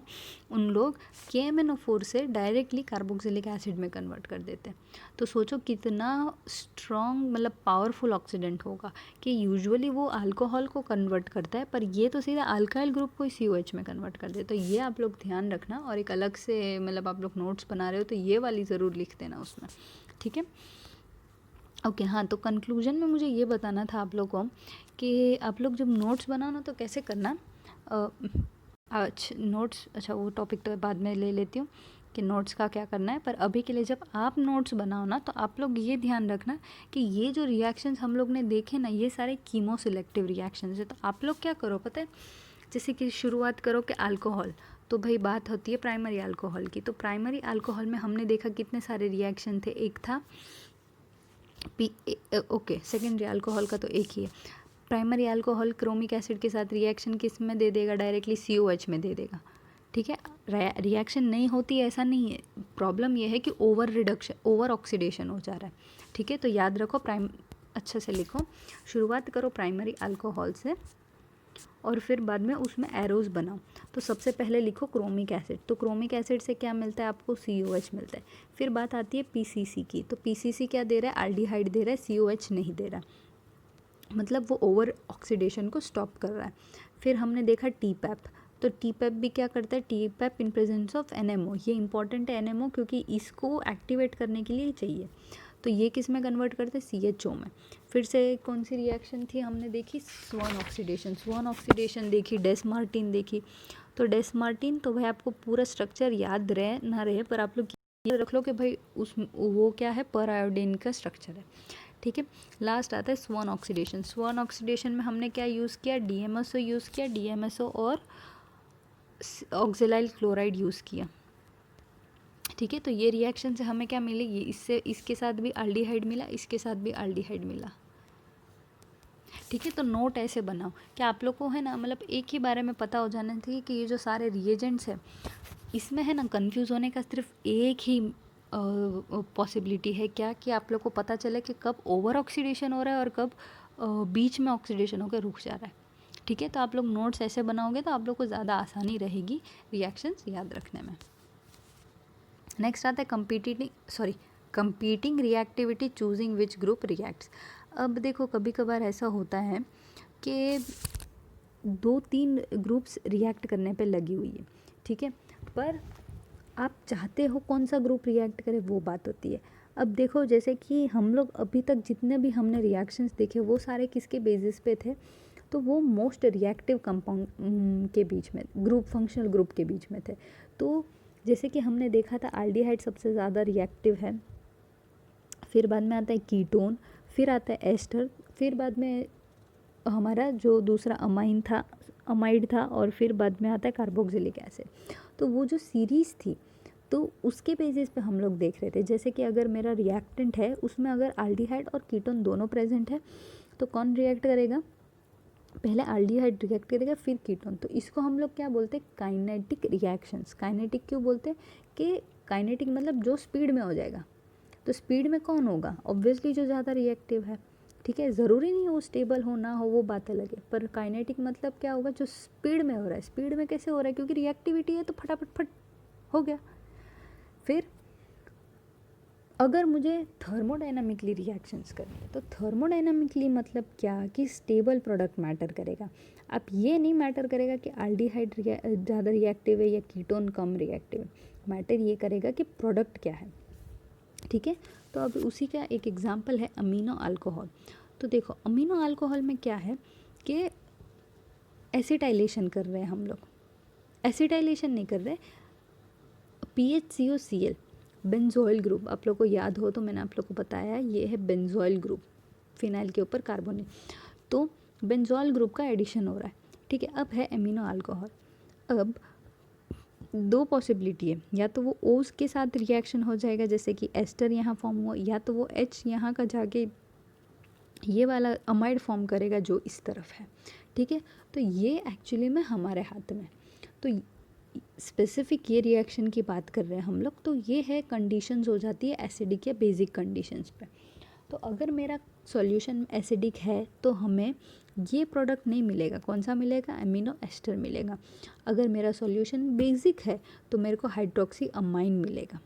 उन लोग KMNO4 से डायरेक्टली कार्बोक्सिलिक एसिड में कन्वर्ट कर देते हैं। तो सोचो कितना स्ट्रॉन्ग मतलब पावरफुल ऑक्सीडेंट होगा कि यूजुअली वो अल्कोहल को कन्वर्ट करता है, पर ये तो सीधा अल्काइल ग्रुप को ही COH में कन्वर्ट कर दे। तो ये आप लोग ध्यान रखना, और एक अलग से मतलब आप लोग नोट्स बना रहे हो तो ये वाली ज़रूर लिख देना उसमें। ठीक है, ओके हाँ, तो कंक्लूजन में मुझे ये बताना था आप लोग को कि आप लोग जब नोट्स बनाओ ना तो कैसे करना। अच्छा वो टॉपिक तो बाद में ले लेती हूँ कि नोट्स का क्या करना है, पर अभी के लिए जब आप नोट्स बनाओ ना तो आप लोग ये ध्यान रखना कि ये जो रिएक्शंस हम लोग ने देखे ना, ये सारे कीमो सिलेक्टिव रिएक्शंस है। तो आप लोग क्या करो पता है, जैसे कि शुरुआत करो कि अल्कोहल, तो भाई बात होती है प्राइमरी अल्कोहल की। तो प्राइमरी अल्कोहल में हमने देखा कितने सारे रिएक्शन थे, एक था ओके सेकेंडरी अल्कोहल का तो एक ही है। प्राइमरी अल्कोहल क्रोमिक एसिड के साथ रिएक्शन किस में दे देगा, डायरेक्टली COH में दे देगा। ठीक है, रिएक्शन नहीं होती ऐसा नहीं है, प्रॉब्लम यह है कि ओवर ऑक्सीडेशन हो जा रहा है। ठीक है, तो याद रखो, अच्छे से लिखो, शुरुआत करो प्राइमरी अल्कोहल से और फिर बाद में उसमें एरोज बनाओ। तो सबसे पहले लिखो क्रोमिक एसिड, तो क्रोमिक एसिड से क्या मिलता है आपको, COH मिलता है। फिर बात आती है PCC की, तो PCC क्या दे रहा है, अल्डिहाइड दे रहा है, COH नहीं दे रहा, मतलब वो ओवर ऑक्सीडेशन को स्टॉप कर रहा है। फिर हमने देखा TPAP, तो TPAP भी क्या करता है, TPAP in presence of NMO, ये इंपॉर्टेंट है NMO क्योंकि इसको एक्टिवेट करने के लिए चाहिए। तो ये किस में कन्वर्ट करते हैं, CHO में। फिर से कौन सी रिएक्शन थी हमने देखी, स्वान ऑक्सीडेशन देखी, डेस्मार्टिन देखी। तो डेस्मार्टिन तो भाई आपको पूरा स्ट्रक्चर याद रहे ना रहे, पर आप लोग ये रख लो कि भाई वो क्या है, पर आयोडीन का स्ट्रक्चर है। ठीक है, लास्ट आता है स्वान ऑक्सीडेशन में हमने क्या यूज़ किया, DMSO यूज़ किया, DMSO और ऑक्जेलाइल क्लोराइड यूज़ किया। ठीक है, तो ये रिएक्शन से हमें क्या मिले, ये इससे इसके साथ भी एल्डिहाइड मिला, इसके साथ भी एल्डिहाइड मिला। ठीक है, तो नोट ऐसे बनाओ कि आप लोग को है ना, मतलब एक ही बारे में पता हो जाना चाहिए कि ये जो सारे रिएजेंट्स है इसमें है ना कंफ्यूज होने का सिर्फ एक ही पॉसिबिलिटी है, क्या कि आप लोग को पता चले कि कब ओवर ऑक्सीडेशन हो रहा है और कब बीच में ऑक्सीडेशन होकर रुक जा रहा है। ठीक है, तो आप लोग नोट्स ऐसे बनाओगे तो आप लोग को ज़्यादा आसानी रहेगी रिएक्शंस याद रखने में। नेक्स्ट आता है competing reactivity choosing which group reacts. अब देखो कभी कभार ऐसा होता है कि 2-3 ग्रुप्स रिएक्ट करने पे लगी हुई है, ठीक है, पर आप चाहते हो कौन सा ग्रुप रिएक्ट करे वो बात होती है। अब देखो जैसे कि हम लोग अभी तक जितने भी हमने रिएक्शंस देखे वो सारे किसके बेसिस पे थे, तो वो मोस्ट रिएक्टिव कंपाउंड के बीच में, ग्रुप फंक्शनल ग्रुप के बीच में थे। तो जैसे कि हमने देखा था एल्डिहाइड सबसे ज़्यादा रिएक्टिव है, फिर बाद में आता है कीटोन, फिर आता है एस्टर, फिर बाद में हमारा जो दूसरा अमाइड था, और फिर बाद में आता है कार्बोक्सिलिक एसिड। तो वो जो सीरीज़ थी तो उसके बेसिस पे हम लोग देख रहे थे, जैसे कि अगर मेरा रिएक्टेंट है उसमें अगर एल्डिहाइड और कीटोन दोनों प्रेजेंट है तो कौन रिएक्ट करेगा, पहले एल्डिहाइड रिएक्ट करेगा फिर कीटोन। तो इसको हम लोग क्या बोलते हैं, काइनेटिक रिएक्शंस। काइनेटिक क्यों बोलते हैं कि काइनेटिक मतलब जो स्पीड में हो जाएगा। तो स्पीड में कौन होगा, ऑब्वियसली जो ज़्यादा रिएक्टिव है। ठीक है, ज़रूरी नहीं है वो स्टेबल हो ना हो, वो बात अलग है, पर काइनेटिक मतलब क्या होगा, जो स्पीड में हो रहा है। स्पीड में कैसे हो रहा है, क्योंकि रिएक्टिविटी है तो फटाफट फट हो गया। फिर अगर मुझे थर्मोडाइनामिकली रिएक्शंस करनी है तो थर्मोडाइनामिकली मतलब क्या कि स्टेबल प्रोडक्ट मैटर करेगा। अब ये नहीं मैटर करेगा कि एल्डिहाइड ज़्यादा रिएक्टिव है या कीटोन कम रिएक्टिव है, मैटर ये करेगा कि प्रोडक्ट क्या है। ठीक है, तो अब उसी का एक एग्जांपल है अमीनो अल्कोहल। तो देखो अमीनो अल्कोहल में क्या है कि एसिटाइलेशन कर रहे हैं हम लोग, एसिटाइलेशन नहीं कर रहे, PHCOCl बेंजोइल ग्रुप, आप लोग को याद हो तो मैंने आप लोग को बताया ये है बेंजोइल ग्रुप, फिनाइल के ऊपर कार्बोनिल, तो बेंजोइल ग्रुप का एडिशन हो रहा है। ठीक है, अब है अमीनो अल्कोहल। अब दो पॉसिबिलिटी है, या तो वो ओज के साथ रिएक्शन हो जाएगा जैसे कि एस्टर यहाँ फॉर्म हुआ, या तो वो H यहाँ का जाके ये वाला अमाइड फॉर्म करेगा जो इस तरफ है। ठीक है, तो ये एक्चुअली में हमारे हाथ में, तो स्पेसिफिक ये रिएक्शन की बात कर रहे हैं हम लोग, तो ये है कंडीशंस हो जाती है एसिडिक या बेसिक कंडीशंस पे। तो अगर मेरा सॉल्यूशन एसिडिक है तो हमें ये प्रोडक्ट नहीं मिलेगा, कौन सा मिलेगा, एमिनो एस्टर मिलेगा। अगर मेरा सॉल्यूशन बेसिक है तो मेरे को हाइड्रोक्सी अमाइन मिलेगा।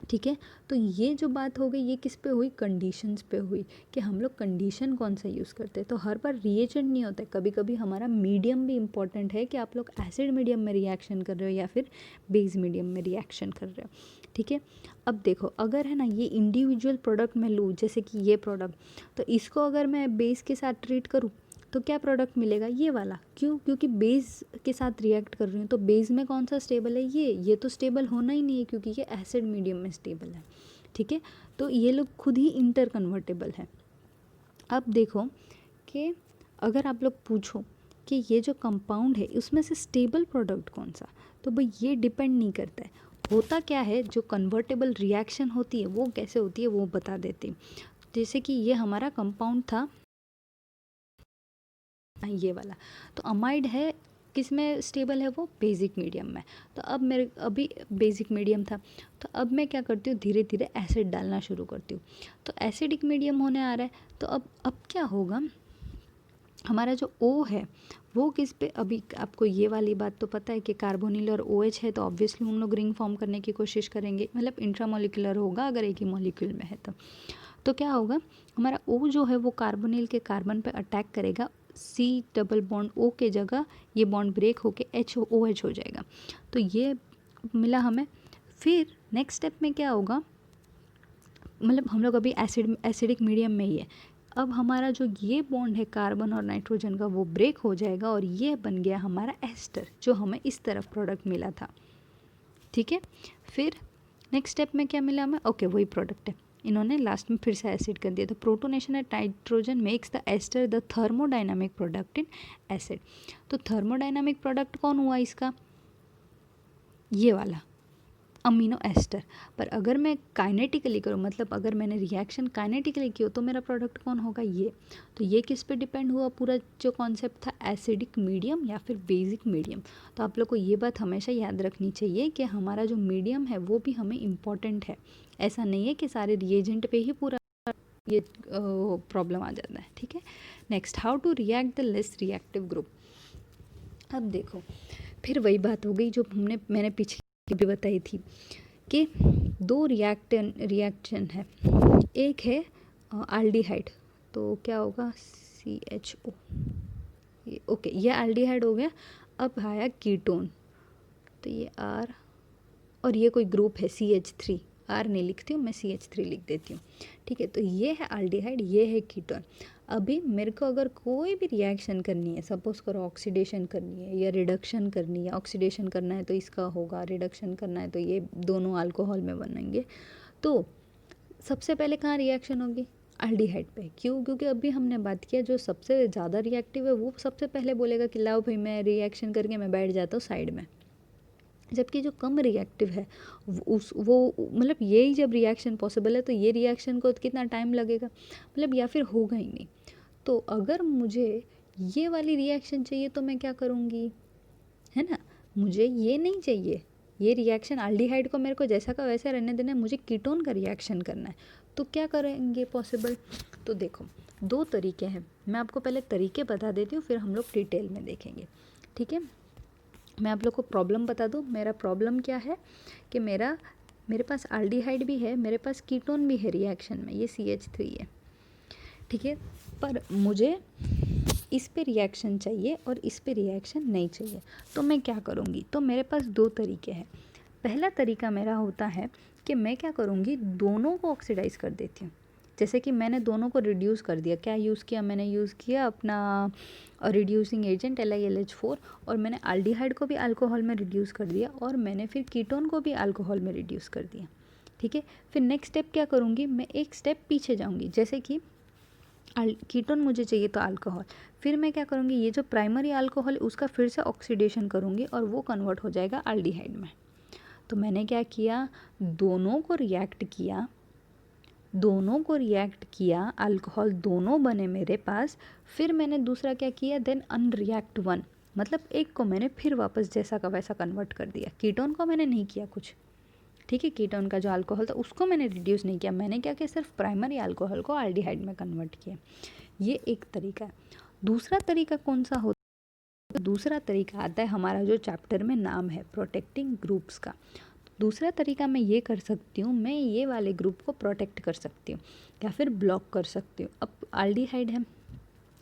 ठीक है, तो ये जो बात हो गई ये किस पे हुई, कंडीशंस पे हुई, कि हम लोग कंडीशन कौन सा यूज़ करते हैं। तो हर बार रिएजेंट नहीं होता है, कभी कभी हमारा मीडियम भी इम्पॉर्टेंट है कि आप लोग एसिड मीडियम में रिएक्शन कर रहे हो या फिर बेस मीडियम में रिएक्शन कर रहे हो। ठीक है, अब देखो अगर है ना ये इंडिविजुअल प्रोडक्ट मैं लूँ, जैसे कि ये प्रोडक्ट, तो इसको अगर मैं बेस के साथ ट्रीट करूँ तो क्या प्रोडक्ट मिलेगा, ये वाला। क्यों, क्योंकि बेस के साथ रिएक्ट कर रही हूँ, तो बेस में कौन सा स्टेबल है, ये तो स्टेबल होना ही नहीं है क्योंकि ये एसिड मीडियम में स्टेबल है। ठीक है, तो ये लोग खुद ही इंटर कन्वर्टेबल है। अब देखो कि अगर आप लोग पूछो कि ये जो कंपाउंड है उसमें से स्टेबल प्रोडक्ट कौन सा, तो भाई ये डिपेंड नहीं करता है। होता क्या है, जो कन्वर्टेबल रिएक्शन होती है वो कैसे होती है वो बता देती हूँ। जैसे कि ये हमारा कंपाउंड था ये वाला, तो अमाइड है किस में स्टेबल है, वो बेसिक मीडियम में। तो अब मेरे अभी बेसिक मीडियम था, तो अब मैं क्या करती हूँ, धीरे धीरे एसिड डालना शुरू करती हूँ। तो एसिडिक मीडियम होने आ रहा है, तो अब क्या होगा, हमारा जो O है वो किस पे, अभी आपको ये वाली बात तो पता है कि कार्बोनिल और OH है, तो ऑब्वियसली हम लोग रिंग फॉर्म करने की कोशिश करेंगे, मतलब इंट्रामोलिकुलर होगा अगर एक ही मॉलिक्यूल में है तो क्या होगा, हमारा O जो है वो कार्बोनिल के कार्बन पे अटैक करेगा, C डबल बॉन्ड O के जगह ये बॉन्ड ब्रेक होके HOH हो जाएगा। तो ये मिला हमें। फिर नेक्स्ट स्टेप में क्या होगा, मतलब हम लोग अभी एसिडिक मीडियम में ही है, अब हमारा जो ये बॉन्ड है कार्बन और नाइट्रोजन का वो ब्रेक हो जाएगा और ये बन गया हमारा एस्टर, जो हमें इस तरफ प्रोडक्ट मिला था। ठीक है, फिर नेक्स्ट स्टेप में क्या मिला हमें, ओके वही प्रोडक्ट है, इन्होंने लास्ट में फिर से एसिड कर दिया, तो protonation at nitrogen makes the ester the thermodynamic product in acid. तो थर्मोडाइनामिक प्रोडक्ट कौन हुआ इसका, ये वाला, अमीनो एस्टर। पर अगर मैं काइनेटिकली करूँ, मतलब अगर मैंने रिएक्शन काइनेटिकली की हो, तो मेरा प्रोडक्ट कौन होगा, ये। तो ये किस पे डिपेंड हुआ, पूरा जो कॉन्सेप्ट था, एसिडिक मीडियम या फिर बेसिक मीडियम। तो आप लोग को ये बात हमेशा याद रखनी चाहिए कि हमारा जो मीडियम है वो भी हमें इम्पॉर्टेंट है। ऐसा नहीं है कि सारे रिएजेंट पे ही पूरा ये प्रॉब्लम आ जाता है, ठीक है। Next, how to react the less reactive group. अब देखो, फिर वही बात हो गई जो मैंने पिछली भी बताई थी कि दो रिएक्शन है। एक है एल्डिहाइड, तो क्या होगा, CHO, ओके, ये एल्डिहाइड हो गया। अब आया कीटोन, तो ये R, और ये कोई ग्रुप है CH3, R नहीं लिखती हूँ मैं, CH3 लिख देती हूँ, ठीक है। तो ये है एल्डिहाइड, ये है कीटोन। अभी मेरे को अगर कोई भी रिएक्शन करनी है, सपोज करो ऑक्सीडेशन करनी है या रिडक्शन करनी है, ऑक्सीडेशन करना है तो इसका होगा, रिडक्शन करना है तो ये दोनों अल्कोहल में बनेंगे, तो सबसे पहले कहाँ रिएक्शन होगी, एल्डिहाइड पे। क्यों, क्योंकि अभी हमने बात किया जो सबसे ज़्यादा रिएक्टिव है वो सबसे पहले बोलेगा कि लाओ भाई मैं रिएक्शन करके मैं बैठ जाता हूँ साइड में। जबकि जो कम रिएक्टिव है वो मतलब यही जब रिएक्शन पॉसिबल है तो ये रिएक्शन को कितना टाइम लगेगा, मतलब या फिर होगा ही नहीं। तो अगर मुझे ये वाली रिएक्शन चाहिए तो मैं क्या करूँगी, है ना, मुझे ये नहीं चाहिए, ये रिएक्शन एल्डिहाइड को मेरे को जैसा का वैसा रहने देना है, मुझे कीटोन का रिएक्शन करना है। तो क्या करेंगे पॉसिबल, तो देखो दो तरीके हैं, मैं आपको पहले तरीके बता देती हूँ, फिर हम लोग डिटेल में देखेंगे, ठीक है। मैं आप लोग को प्रॉब्लम बता दूँ, मेरा प्रॉब्लम क्या है कि मेरे पास एल्डिहाइड भी है, मेरे पास कीटोन भी है रिएक्शन में, ये CH3 है, ठीक है। पर मुझे इस पे रिएक्शन चाहिए और इस पे रिएक्शन नहीं चाहिए, तो मैं क्या करूँगी, तो मेरे पास दो तरीके हैं। पहला तरीका मेरा होता है कि मैं क्या करूँगी, दोनों को ऑक्सीडाइज़ कर देती हूँ। जैसे कि मैंने दोनों को रिड्यूस कर दिया, क्या यूज़ किया मैंने, यूज़ किया अपना रिड्यूसिंग एजेंट LiLH4, और मैंने एल्डिहाइड को भी अल्कोहल में रिड्यूस कर दिया, और मैंने फिर कीटोन को भी अल्कोहल में रिड्यूस कर दिया, ठीक है। फिर नेक्स्ट स्टेप क्या करूँगी, मैं एक स्टेप पीछे जाऊँगी, जैसे कि कीटोन मुझे चाहिए तो अल्कोहल, फिर मैं क्या करूँगी, ये जो प्राइमरी अल्कोहल उसका फिर से ऑक्सीडेशन करूँगी और वो कन्वर्ट हो जाएगा एल्डिहाइड में। तो मैंने क्या किया, दोनों को रिएक्ट किया, अल्कोहल दोनों बने मेरे पास। फिर मैंने दूसरा क्या किया, देन अनरिएक्ट वन, मतलब एक को मैंने फिर वापस जैसा का वैसा कन्वर्ट कर दिया। कीटोन को मैंने नहीं किया कुछ, ठीक है, कीटोन का जो अल्कोहल था उसको मैंने रिड्यूस नहीं किया, मैंने क्या किया, सिर्फ प्राइमरी अल्कोहल को एल्डिहाइड में कन्वर्ट किया। ये एक तरीका है। दूसरा तरीका कौन सा होता है, दूसरा तरीका आता है हमारा जो चैप्टर में नाम है प्रोटेक्टिंग ग्रुप्स का। दूसरा तरीका मैं ये कर सकती हूँ, मैं ये वाले ग्रुप को प्रोटेक्ट कर सकती हूँ या फिर ब्लॉक कर सकती हूँ। अब एल्डिहाइड है,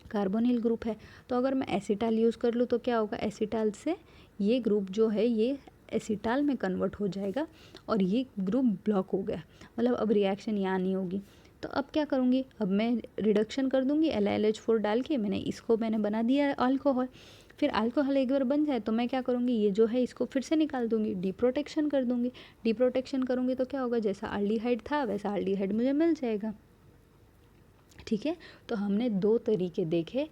कार्बोनिल ग्रुप है, तो अगर मैं एसिटाल यूज़ कर लूँ तो क्या होगा, एसिटाल से ये ग्रुप जो है ये एसिटाल में कन्वर्ट हो जाएगा और ये ग्रुप ब्लॉक हो गया, मतलब अब रिएक्शन यहाँ नहीं होगी। तो अब क्या करूँगी, अब मैं रिडक्शन कर दूँगी LiLH4 डाल के, मैंने बना दिया अल्कोहल। फिर अल्कोहल एक बार बन जाए तो मैं क्या करूँगी, ये जो है इसको फिर से निकाल दूँगी, डीप्रोटेक्शन कर दूँगी। डीप्रोटेक्शन करूँगी तो क्या होगा, जैसा एल्डिहाइड था वैसा एल्डिहाइड मुझे मिल जाएगा, ठीक है। तो हमने दो तरीके देखे,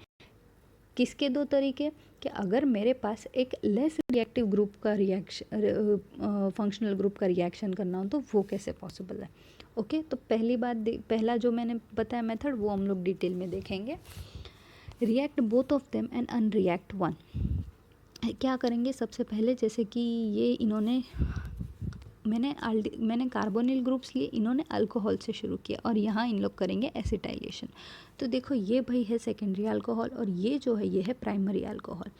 किसके दो तरीके, कि अगर मेरे पास एक लेस रिएक्टिव ग्रुप का रिएक्शन फंक्शनल ग्रुप का रिएक्शन करना हो तो वो कैसे पॉसिबल है। ओके, तो पहला जो मैंने बताया मेथड वो हम लोग डिटेल में देखेंगे। React both of them and unreact one. क्या करेंगे, सबसे पहले जैसे कि ये इन्होंने मैंने कार्बोनिल ग्रुप्स लिए, इन्होंने अल्कोहल से शुरू किया और यहाँ इन लोग करेंगे एसिटाइलेशन। तो देखो ये भाई है सेकेंडरी अल्कोहल और ये जो है ये है प्राइमरी अल्कोहल।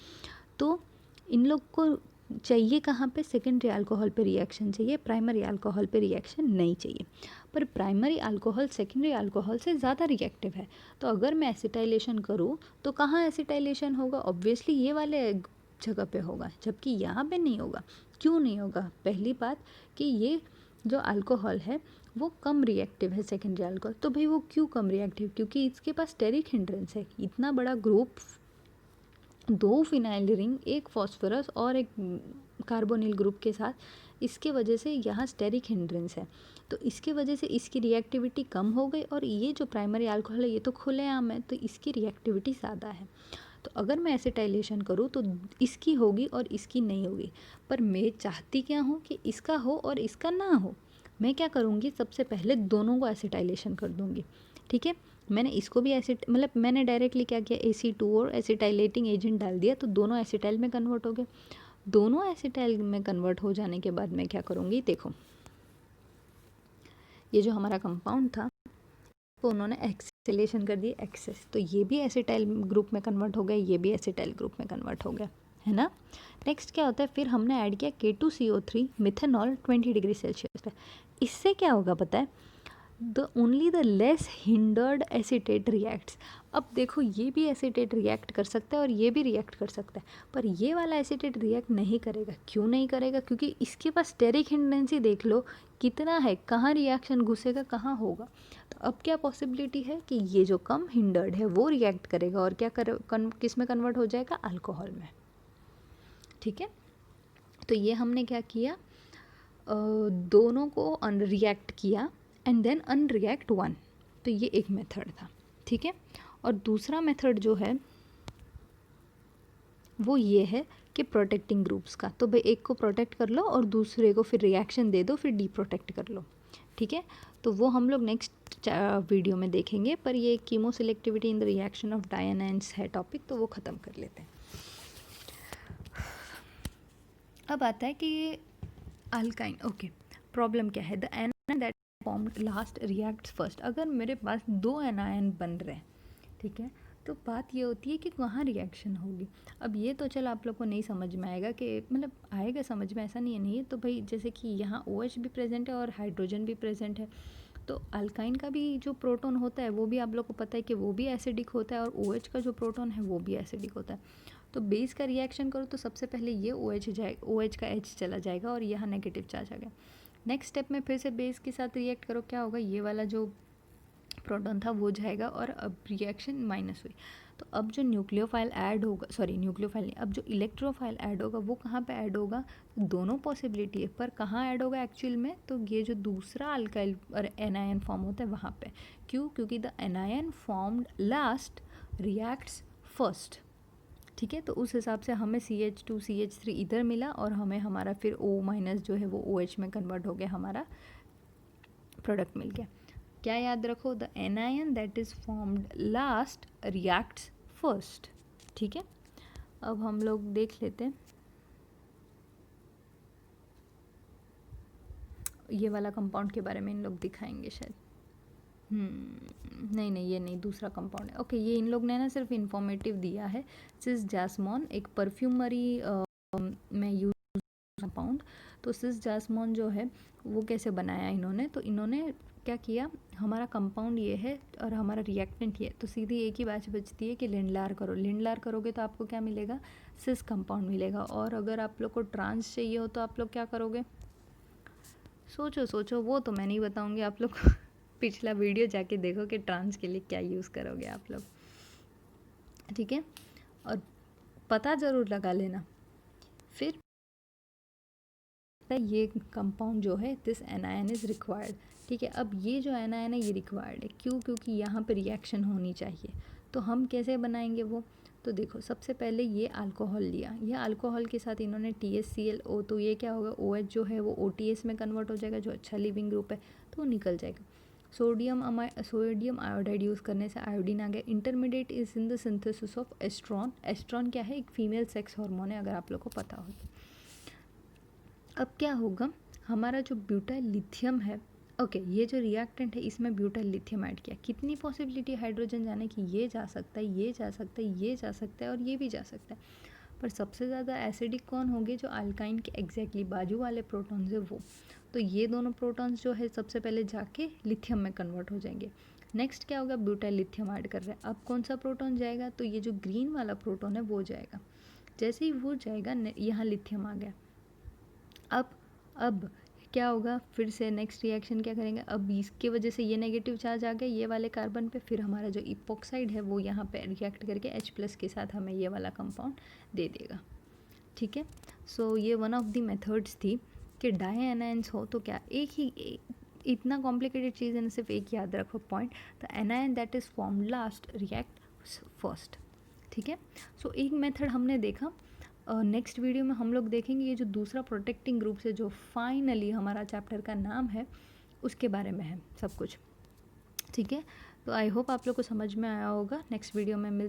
तो इन लोग को चाहिए कहाँ पे, सेकेंडरी अल्कोहल पे रिएक्शन चाहिए, प्राइमरी अल्कोहल पे रिएक्शन नहीं चाहिए। पर प्राइमरी अल्कोहल सेकेंडरी अल्कोहल से ज़्यादा रिएक्टिव है, तो अगर मैं एसिटाइलेशन करूँ तो कहाँ एसिटाइलेशन होगा, ऑब्वियसली ये वाले जगह पे होगा, जबकि यहाँ पे नहीं होगा। क्यों नहीं होगा, पहली बात कि ये जो अल्कोहल है वो कम रिएक्टिव है सेकेंडरी अल्कोहल। तो भाई वो क्यों कम रिएक्टिव, क्योंकि इसके पास स्टेरिक हिंड्रेंस है, इतना बड़ा ग्रुप, दो फिनाइल रिंग, एक फॉस्फोरस और एक कार्बोनिल ग्रुप के साथ, इसके वजह से यहाँ स्टेरिक हिंड्रेंस है, तो इसके वजह से इसकी रिएक्टिविटी कम हो गई। और ये जो प्राइमरी अल्कोहल है ये तो खुलेआम है, तो इसकी रिएक्टिविटी ज़्यादा है। तो अगर मैं एसिटाइलेशन करूँ तो इसकी होगी और इसकी नहीं होगी, पर मैं चाहती क्या हूँ कि इसका हो और इसका ना हो। मैं क्या करूँगी, सबसे पहले दोनों को एसिटाइलेशन कर दूँगी। ठीक है, मैंने इसको भी मतलब मैंने डायरेक्टली क्या किया, Ac2 और एसिटाइलेटिंग एजेंट डाल दिया, तो दोनों एसिटाइल में कन्वर्ट हो गए। दोनों एसिटाइल में कन्वर्ट हो जाने के बाद मैं क्या करूँगी, देखो ये जो हमारा कंपाउंड था तो उन्होंने एक्सेलेशन कर दी एक्सेस, तो ये भी एसिटाइल ग्रुप में कन्वर्ट हो गया, ये भी एसिटाइल ग्रुप में कन्वर्ट हो गया, है ना। नेक्स्ट क्या होता है, फिर हमने ऐड किया K2CO3 मिथेनॉल 20 डिग्री सेल्सियस पे। इससे क्या होगा पता है, only the less hindered acetate reacts. अब देखो ये भी एसिटेट रिएक्ट कर सकता है और ये भी रिएक्ट कर सकता है, पर ये वाला एसिटेट रिएक्ट नहीं करेगा। क्यों नहीं करेगा, क्योंकि इसके पास स्टेरिक हिंडेंसी देख लो कितना है, कहाँ रिएक्शन घुसेगा कहाँ होगा। तो अब क्या पॉसिबिलिटी है कि ये जो कम हिंडर्ड है वो रिएक्ट करेगा और क्या किस में कन्वर्ट हो जाएगा, अल्कोहल में। ठीक है, तो ये हमने क्या किया, दोनों को रिएक्ट किया एंड देन अनरिएक्ट वन, तो ये एक मेथड था। ठीक है, और दूसरा मेथड जो है वो ये है कि प्रोटेक्टिंग ग्रुप्स का, तो भाई एक को प्रोटेक्ट कर लो और दूसरे को फिर रिएक्शन दे दो, फिर डीप्रोटेक्ट कर लो। ठीक है, तो वो हम लोग नेक्स्ट वीडियो में देखेंगे, पर ये chemo selectivity in the reaction of diynes है टॉपिक, तो वो ख़त्म कर लेते हैं। अब आता है कि अल्काइन। ओके, प्रॉब्लम क्या है, the anion that formed last reacts first. अगर मेरे पास दो एनायन बन रहे हैं, ठीक है, तो बात ये होती है कि वहाँ रिएक्शन होगी। अब ये तो चल आप लोग को नहीं समझ में आएगा, कि मतलब आएगा समझ में, ऐसा नहीं है नहीं है, तो भाई जैसे कि यहाँ OH भी प्रेजेंट है और हाइड्रोजन भी प्रेजेंट है, तो अल्काइन का भी जो प्रोटॉन होता है वो भी आप लोग को पता है कि वो भी एसिडिक होता है, और OH का जो प्रोटॉन है वो भी एसिडिक होता है। तो बेस का रिएक्शन करो तो सबसे पहले ये OH का H चला जाएगा और यहाँ नेगेटिव चार्ज आ गया। नेक्स्ट स्टेप में फिर से बेस के साथ रिएक्ट करो, क्या होगा, ये वाला जो प्रोटॉन था वो जाएगा और अब रिएक्शन माइनस हुई। तो अब जो न्यूक्लियोफाइल ऐड होगा, सॉरी न्यूक्लियोफाइल नहीं, अब जो इलेक्ट्रोफाइल ऐड होगा वो कहाँ पे ऐड होगा, दोनों पॉसिबिलिटी है, पर कहाँ ऐड होगा एक्चुअल में, तो ये जो दूसरा अल्काइल और एनायन फॉर्म होता है वहाँ पे। क्यों, क्योंकि the anion formed last reacts first. ठीक है, तो उस हिसाब से हमें CH2 CH3 इधर मिला और हमें हमारा फिर O- जो है वो OH में कन्वर्ट हो गया, हमारा प्रोडक्ट मिल गया। क्या याद रखो, the anion that is formed last reacts first. ठीक है, अब हम लोग देख लेते हैं ये वाला कंपाउंड के बारे में, इन लोग दिखाएंगे शायद। नहीं ये नहीं, दूसरा कंपाउंड है। ओके, ये इन लोग ने ना सिर्फ इंफॉर्मेटिव दिया है। सिस जास्मोन एक परफ्यूमरी में यूज कंपाउंड। तो सिस जास्मोन जो है वो कैसे बनाया इन्होंने, तो इन्होंने क्या किया, हमारा कंपाउंड ये है और हमारा रिएक्टेंट ये, तो सीधी एक ही बात बचती है कि लिंडलार करो। लिंडलार करोगे तो आपको क्या मिलेगा, सिस कंपाउंड मिलेगा। और अगर आप लोग को ट्रांस चाहिए हो तो आप लोग क्या करोगे, सोचो, वो तो मैं नहीं बताऊंगी, आप लोग पिछला वीडियो जाके देखो कि ट्रांस के लिए क्या यूज़ करोगे आप लोग। ठीक है, और पता ज़रूर लगा लेना। फिर ये कंपाउंड जो है दिस एनायन इज़ रिक्वायर्ड। ठीक है, अब ये जो एनायन है ये रिक्वायर्ड है, क्यों, क्योंकि यहाँ पे रिएक्शन होनी चाहिए। तो हम कैसे बनाएंगे वो, तो देखो सबसे पहले ये अल्कोहल लिया, ये अल्कोहल के साथ इन्होंने THClO, तो ये क्या होगा, OH जो है वो OTS में कन्वर्ट हो जाएगा, जो अच्छा लिविंग ग्रुप है, तो निकल जाएगा। सोडियम आयोडाइड यूज़ करने से आयोडीन आ गया। Intermediate is in the synthesis of एस्ट्रॉन। एस्ट्रॉन क्या है, एक फीमेल सेक्स हार्मोन है, अगर आप लोग को पता हो। अब क्या होगा, हमारा जो ब्यूटाइल लिथियम है, ओके, ये जो रिएक्टेंट है इसमें ब्यूटाइल लिथियम ऐड किया। कितनी पॉसिबिलिटी हाइड्रोजन जाने की, ये जा सकता है, ये जा सकता है, ये जा सकता है और ये भी जा सकता है, पर सबसे ज़्यादा एसिडिक कौन होंगे, जो अल्काइन के एग्जैक्टली बाजू वाले प्रोटॉन्स है वो। तो ये दोनों प्रोटॉन्स जो है सबसे पहले जाके लिथियम में कन्वर्ट हो जाएंगे। नेक्स्ट क्या होगा, ब्यूटाइल लिथियम ऐड कर रहे हैं, अब कौन सा प्रोटॉन जाएगा, तो ये जो ग्रीन वाला प्रोटॉन है वो जाएगा। जैसे ही वो जाएगा यहाँ लिथियम आ गया। अब क्या होगा, फिर से नेक्स्ट रिएक्शन क्या करेंगे, अब इसके वजह से ये नेगेटिव चार्ज आ गया ये वाले कार्बन पे, फिर हमारा जो इपोक्साइड है वो यहाँ पे रिएक्ट करके H+ के साथ हमें ये वाला कंपाउंड दे देगा। ठीक है, सो ये वन ऑफ द मेथड्स थी कि डाई एनायंस हो तो क्या, एक ही इतना कॉम्प्लिकेटेड चीज़ है, सिर्फ एक याद रखो point, the anion that is form last react first. ठीक है। सो एक मेथड हमने देखा। नेक्स्ट वीडियो में हम लोग देखेंगे ये जो दूसरा प्रोटेक्टिंग ग्रुप से जो फाइनली हमारा चैप्टर का नाम है उसके बारे में है सब कुछ, ठीक है। तो आई होप आप लोग को समझ में आया होगा। नेक्स्ट वीडियो में मिल